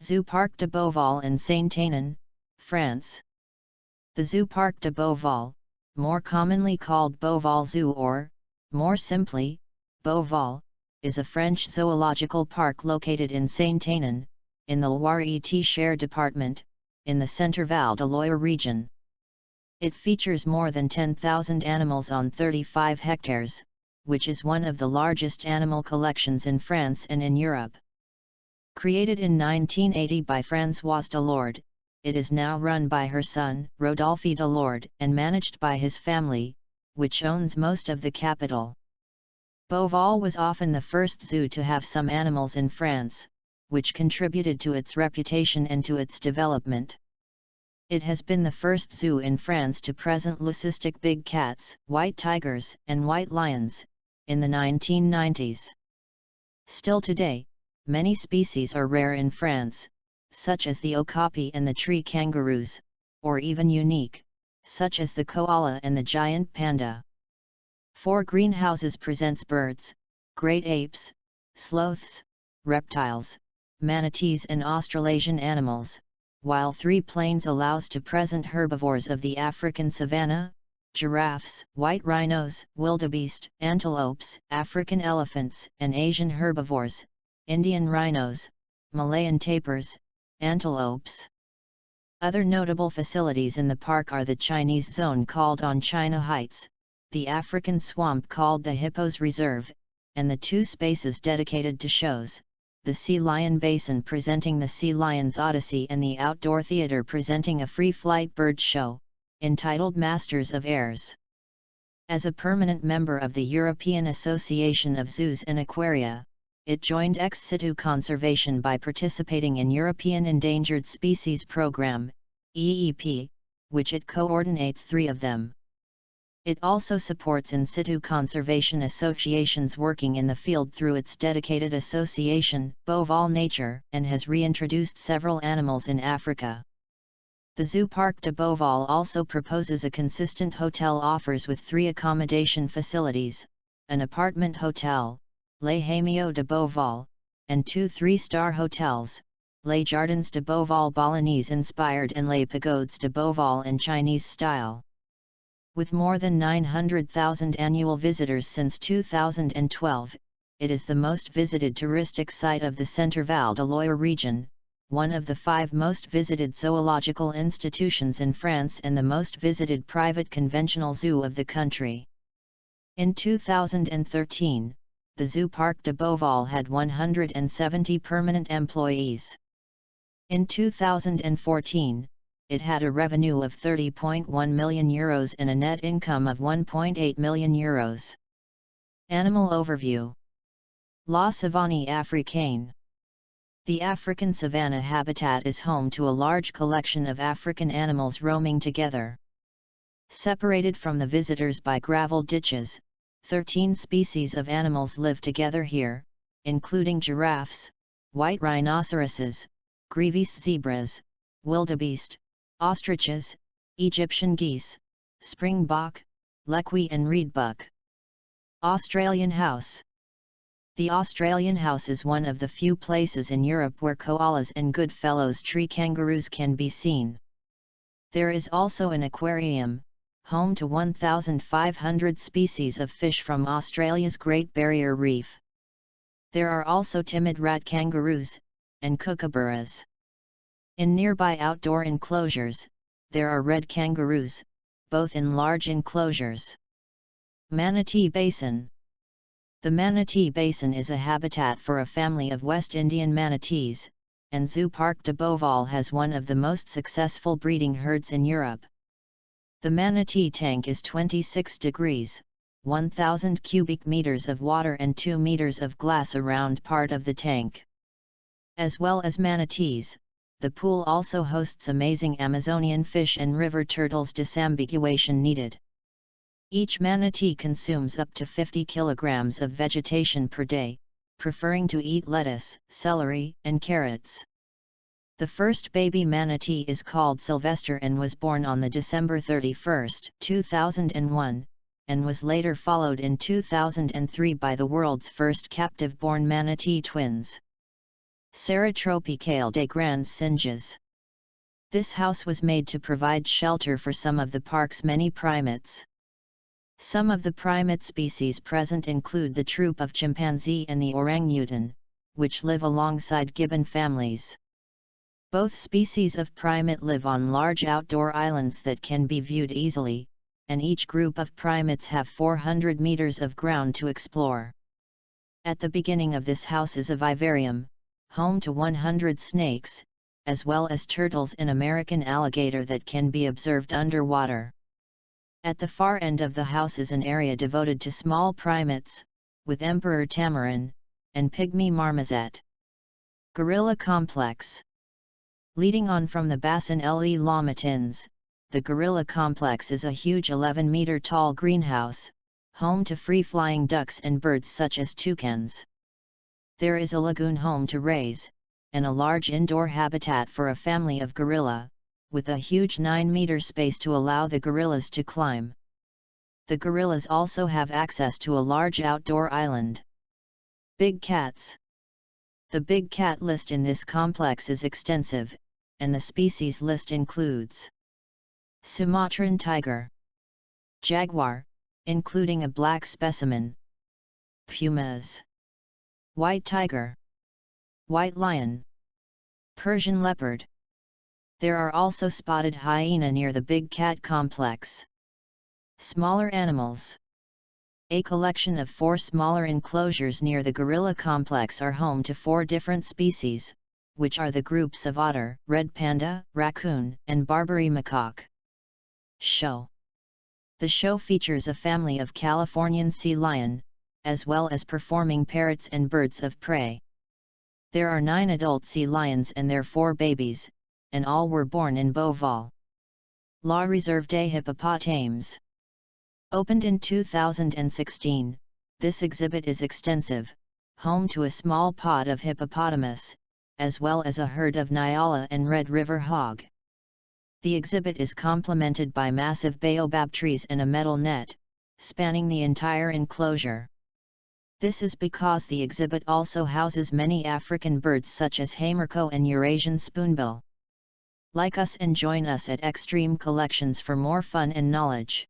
ZooParc de Beauval in Saint-Aignan, France. The ZooParc de Beauval, more commonly called Beauval Zoo or, more simply, Beauval, is a French zoological park located in Saint-Aignan, in the Loir-et-Cher department, in the Centre-Val de Loire region. It features more than 10,000 animals on 35 hectares, which is one of the largest animal collections in France and in Europe. Created in 1980 by Françoise Delord, it is now run by her son, Rodolphe Delord, and managed by his family, which owns most of the capital. Beauval was often the first zoo to have some animals in France, which contributed to its reputation and to its development. It has been the first zoo in France to present leucistic big cats, white tigers, and white lions, in the 1990s. Still today, many species are rare in France, such as the okapi and the tree kangaroos, or even unique, such as the koala and the giant panda. 4 greenhouses presents birds, great apes, sloths, reptiles, manatees and Australasian animals, while 3 plains allows to present herbivores of the African savanna, giraffes, white rhinos, wildebeest, antelopes, African elephants, and Asian herbivores, Indian rhinos, Malayan tapirs, antelopes. Other notable facilities in the park are the Chinese zone called On China Heights, the African swamp called the Hippos Reserve, and the 2 spaces dedicated to shows, the Sea Lion Basin presenting the Sea Lion's Odyssey and the Outdoor Theatre presenting a free-flight bird show, entitled Masters of Airs. As a permanent member of the European Association of Zoos and Aquaria, it joined ex situ conservation by participating in European Endangered Species Programme, EEP, which it coordinates 3 of them. It also supports in situ conservation associations working in the field through its dedicated association, Beauval Nature, and has reintroduced several animals in Africa. The ZooParc de Beauval also proposes a consistent hotel offers with 3 accommodation facilities, an apartment hotel, Les Hamiots de Beauval, and 2 3-star hotels, Les Jardins de Beauval Balinese-inspired and Les Pagodes de Beauval in Chinese style. With more than 900,000 annual visitors since 2012, it is the most visited touristic site of the Centre-Val de Loire region, one of the 5 most visited zoological institutions in France and the most visited private conventional zoo of the country. In 2013, the ZooParc de Beauval had 170 permanent employees. In 2014, it had a revenue of €30.1 million and a net income of €1.8 million. Animal overview. La Savane africaine. The African savanna habitat is home to a large collection of African animals roaming together. Separated from the visitors by gravel ditches, 13 species of animals live together here, including giraffes, white rhinoceroses, Grevy's zebras, wildebeest, ostriches, Egyptian geese, springbok, lekwee and reedbuck. Australian house. The Australian house is one of the few places in Europe where koalas and Goodfellows tree kangaroos can be seen. There is also an aquarium, home to 1,500 species of fish from Australia's Great Barrier Reef. There are also timid rat kangaroos, and kookaburras. In nearby outdoor enclosures, there are red kangaroos, both in large enclosures. Manatee Basin. The Manatee Basin is a habitat for a family of West Indian manatees, and ZooParc de Beauval has one of the most successful breeding herds in Europe. The manatee tank is 26 degrees, 1,000 cubic meters of water and 2 meters of glass around part of the tank. As well as manatees, the pool also hosts amazing Amazonian fish and river turtles. Disambiguation needed. Each manatee consumes up to 50 kilograms of vegetation per day, preferring to eat lettuce, celery, and carrots. The first baby manatee is called Sylvester and was born on December 31, 2001, and was later followed in 2003 by the world's first captive-born manatee twins. Serra tropicale des grands singes. This house was made to provide shelter for some of the park's many primates. Some of the primate species present include the troop of chimpanzee and the orangutan, which live alongside gibbon families. Both species of primate live on large outdoor islands that can be viewed easily, and each group of primates have 400 meters of ground to explore. At the beginning of this house is a vivarium, home to 100 snakes, as well as turtles and American alligator that can be observed underwater. At the far end of the house is an area devoted to small primates, with emperor tamarin, and pygmy marmoset. Gorilla complex. Leading on from the Bassin les Lamatins, the gorilla complex is a huge 11-meter tall greenhouse, home to free-flying ducks and birds such as toucans. There is a lagoon home to rays, and a large indoor habitat for a family of gorilla, with a huge 9-meter space to allow the gorillas to climb. The gorillas also have access to a large outdoor island. Big cats. The big cat list in this complex is extensive, and the species list includes Sumatran tiger, jaguar, including a black specimen, pumas, white tiger, white lion, Persian leopard. There are also spotted hyena near the big cat complex. Smaller animals. A collection of 4 smaller enclosures near the gorilla complex are home to 4 different species, which are the groups of otter, red panda, raccoon, and Barbary macaque. Show. The show features a family of Californian sea lion, as well as performing parrots and birds of prey. There are 9 adult sea lions and their 4 babies, and all were born in Beauval. La Réserve des Hippopotames. Opened in 2016, this exhibit is extensive, home to a small pod of hippopotamus, as well as a herd of Nyala and Red River hog. The exhibit is complemented by massive baobab trees and a metal net, spanning the entire enclosure. This is because the exhibit also houses many African birds such as hamerko and Eurasian spoonbill. Like us and join us at Extreme Collections for more fun and knowledge.